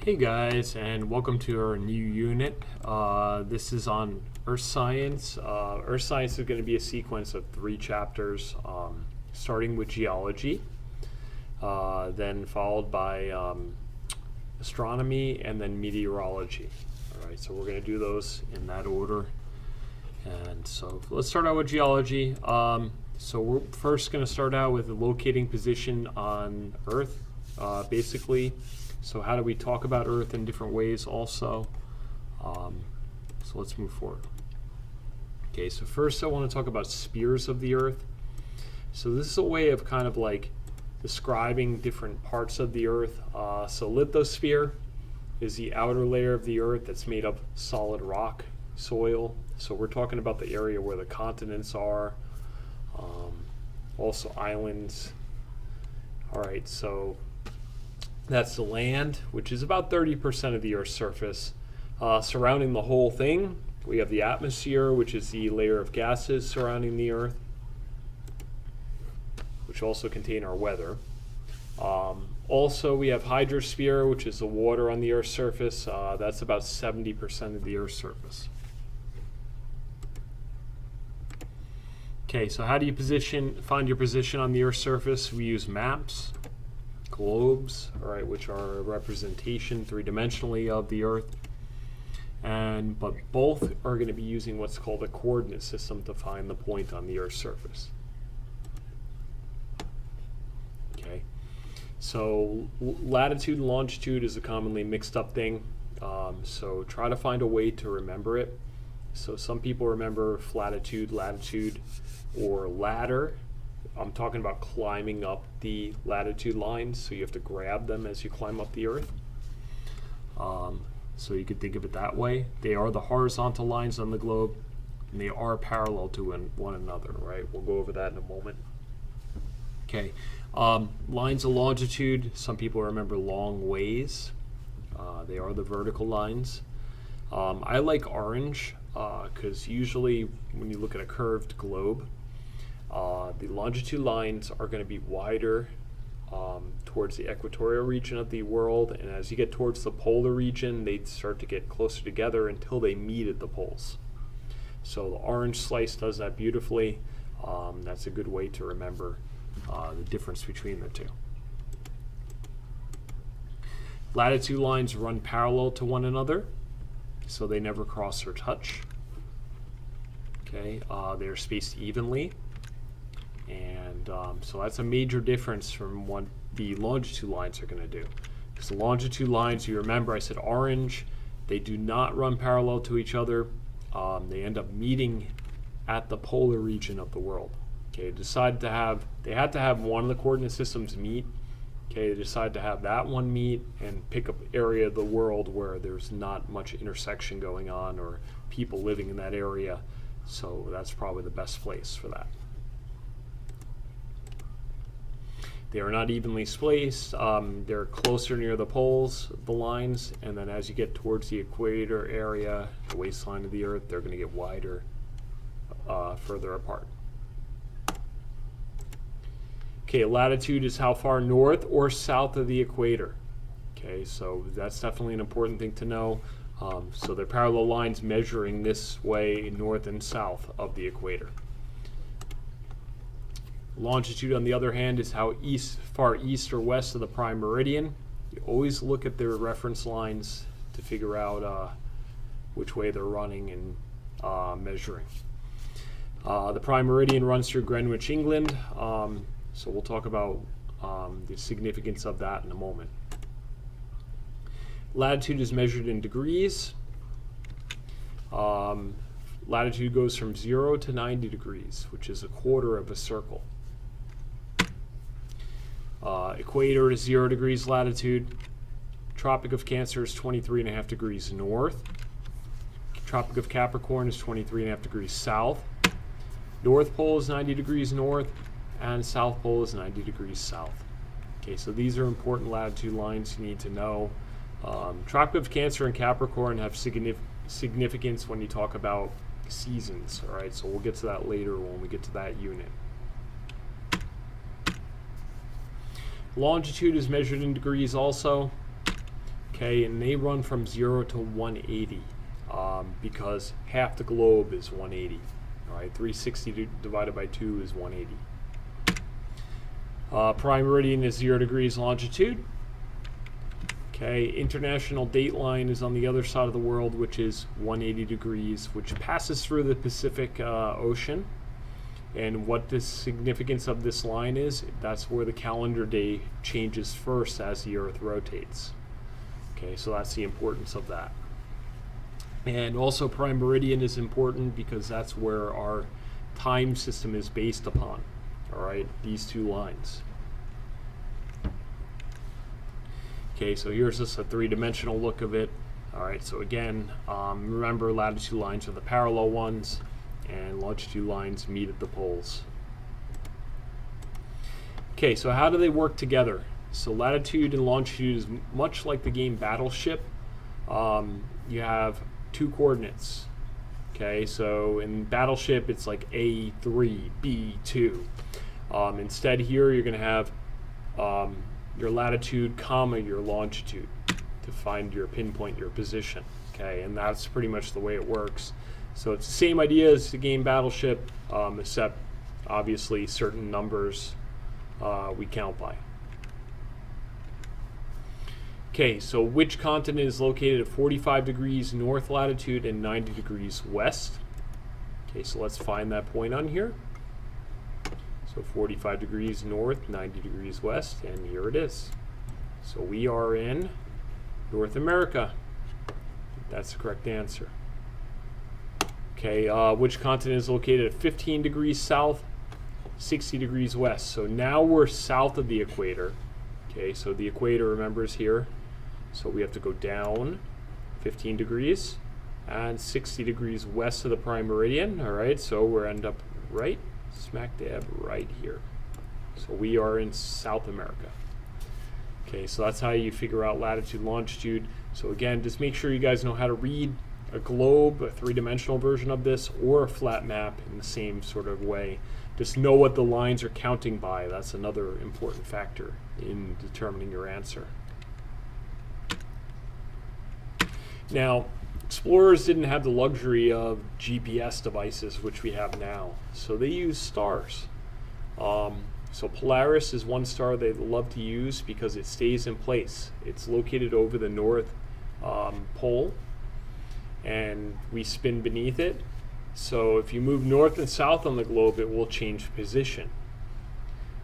Hey guys, and welcome to our new unit. This is on Earth Science. Earth Science is going to be a sequence of 3 chapters, starting with Geology, then followed by Astronomy, and then Meteorology. All right, so we're going to do those in that order. And so let's start out with Geology. So we're first going to start out with locating position on Earth, basically. So how do we talk about Earth in different ways also? So let's move forward. Okay, so first I want to talk about spheres of the Earth. So this is a way of kind of like describing different parts of the Earth. So lithosphere is the outer layer of the Earth that's made of solid rock, soil. So we're talking about the area where the continents are, also islands. All right, so that's the land, which is about 30% of the Earth's surface. Surrounding the whole thing, we have the atmosphere, which is the layer of gases surrounding the Earth, which also contain our weather. Also, we have hydrosphere, which is the water on the Earth's surface. That's about 70% of the Earth's surface. Okay, so how do you find your position on the Earth's surface? We use maps, globes, all right, which are a representation 3-dimensionally of the Earth, but both are going to be using what's called a coordinate system to find the point on the Earth's surface. Okay, so latitude and longitude is a commonly mixed up thing, so try to find a way to remember it. So some people remember flatitude, latitude, or ladder. I'm talking about climbing up the latitude lines, so you have to grab them as you climb up the Earth. So you could think of it that way. They are the horizontal lines on the globe, and they are parallel to one another, right? We'll go over that in a moment. Okay, lines of longitude, some people remember long ways. They are the vertical lines. I like orange because usually when you look at a curved globe, the longitude lines are going to be wider towards the equatorial region of the world, and as you get towards the polar region, they start to get closer together until they meet at the poles. So the orange slice does that beautifully. That's a good way to remember the difference between the two. Latitude lines run parallel to one another, so they never cross or touch. Okay, they're spaced evenly. And so that's a major difference from what the longitude lines are going to do. Because the longitude lines, you remember I said orange, they do not run parallel to each other. They end up meeting at the polar region of the world. Okay, they had to have one of the coordinate systems meet. Okay, they decide to have that one meet and pick up area of the world where there's not much intersection going on or people living in that area. So that's probably the best place for that. They are not evenly spaced. They're closer near the poles, the lines, and then as you get towards the equator area, the waistline of the Earth, they're going to get wider further apart. Okay, latitude is how far north or south of the equator. Okay, so that's definitely an important thing to know. So they're parallel lines measuring this way north and south of the equator. Longitude, on the other hand, is how far east or west of the prime meridian. You always look at their reference lines to figure out which way they're running and measuring. The prime meridian runs through Greenwich, England, so we'll talk about the significance of that in a moment. Latitude is measured in degrees. Latitude goes from 0 to 90 degrees, which is a quarter of a circle. Equator is 0 degrees latitude. Tropic of Cancer is 23.5 degrees north. Tropic of Capricorn is 23.5 degrees south. North Pole is 90 degrees north, and South Pole is 90 degrees south. Okay, so these are important latitude lines you need to know. Tropic of Cancer and Capricorn have significance when you talk about seasons. All right, so we'll get to that later when we get to that unit. Longitude is measured in degrees also. Okay, and they run from 0 to 180 because half the globe is 180. All right, 360 divided by 2 is 180. Prime meridian is 0 degrees longitude. Okay, international date line is on the other side of the world, which is 180 degrees, which passes through the Pacific Ocean. And what the significance of this line is, that's where the calendar day changes first as the Earth rotates. Okay, so that's the importance of that. And also prime meridian is important because that's where our time system is based upon. All right, these two lines. Okay, so here's just a three-dimensional look of it. All right, so again, remember latitude lines are the parallel ones, and longitude lines meet at the poles. Okay, so how do they work together? So latitude and longitude is much like the game Battleship. You have two coordinates. Okay, so in Battleship it's like A3, B2. Instead here you're going to have your latitude, comma, your longitude to find your pinpoint your position. Okay, and that's pretty much the way it works. So it's the same idea as the game Battleship, except obviously certain numbers we count by. Okay, so which continent is located at 45 degrees north latitude and 90 degrees west? Okay, so let's find that point on here. So 45 degrees north, 90 degrees west, and here it is. So we are in North America. That's the correct answer. Okay, which continent is located at 15 degrees south, 60 degrees west? So now we're south of the equator. Okay, so the equator, remember, is here. So we have to go down 15 degrees and 60 degrees west of the prime meridian. All right, so we'll end up right smack dab right here. So we are in South America. Okay, so that's how you figure out latitude, longitude. So again, just make sure you guys know how to read a globe, a three-dimensional version of this, or a flat map in the same sort of way. Just know what the lines are counting by. That's another important factor in determining your answer. Now, explorers didn't have the luxury of GPS devices, which we have now. So they use stars. So Polaris is one star they love to use because it stays in place. It's located over the North Pole, and we spin beneath it. So if you move north and south on the globe, it will change position.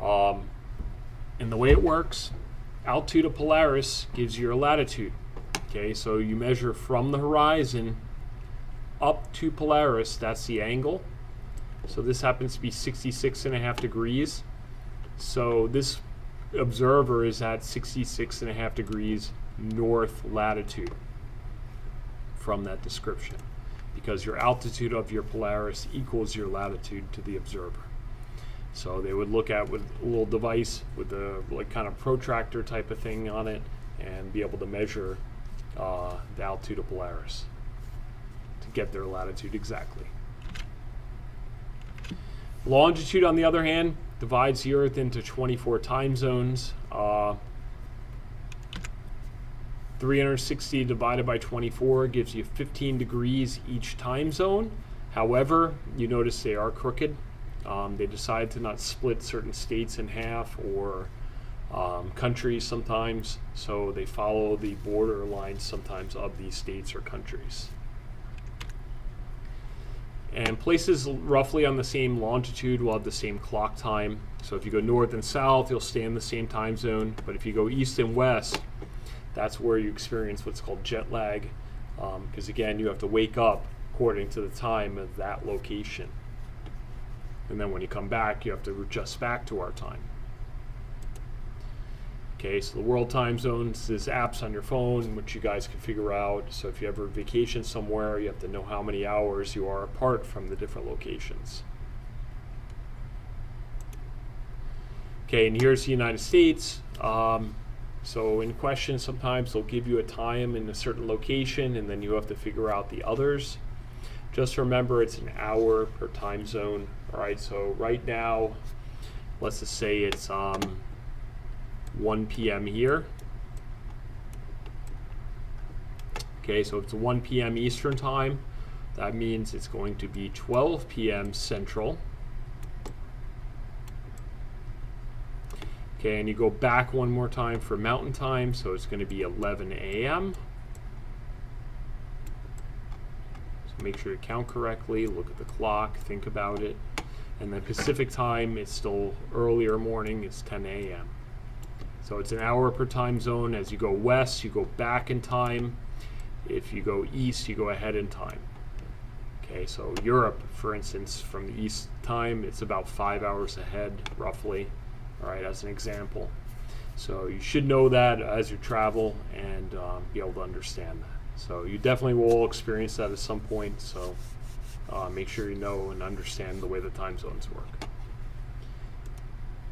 And the way it works, altitude of Polaris gives you your latitude. Okay, so you measure from the horizon up to Polaris, that's the angle. So this happens to be 66.5 degrees. So this observer is at 66.5 degrees north latitude from that description, because your altitude of your Polaris equals your latitude to the observer. So they would look at with a little device with a like kind of protractor type of thing on it and be able to measure the altitude of Polaris to get their latitude exactly. Longitude, on the other hand, divides the Earth into 24 time zones. 360 divided by 24 gives you 15 degrees each time zone. However, you notice they are crooked. They decide to not split certain states in half or countries sometimes, so they follow the border lines sometimes of these states or countries. And places roughly on the same longitude will have the same clock time. So if you go north and south, you'll stay in the same time zone. But if you go east and west, that's where you experience what's called jet lag, because again, you have to wake up according to the time of that location. And then when you come back, you have to adjust back to our time. Okay, so the world time zones, there's apps on your phone which you guys can figure out. So if you ever vacation somewhere, you have to know how many hours you are apart from the different locations. Okay, and here's the United States. So in questions, sometimes they'll give you a time in a certain location, and then you have to figure out the others. Just remember, it's an hour per time zone. All right, so right now, let's just say it's 1 p.m. here. Okay, so if it's 1 p.m. Eastern time, that means it's going to be 12 p.m. Central. Okay, and you go back one more time for Mountain Time, so it's going to be 11 a.m. So make sure you count correctly, look at the clock, think about it. And then Pacific Time, it's still earlier morning, it's 10 a.m. So it's an hour per time zone. As you go west, you go back in time. If you go east, you go ahead in time. Okay, so Europe, for instance, from the east time, it's about 5 hours ahead, roughly. All right, as an example. So you should know that as you travel and be able to understand that. So you definitely will experience that at some point. So make sure you know and understand the way the time zones work.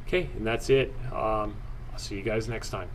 Okay, and that's it. I'll see you guys next time.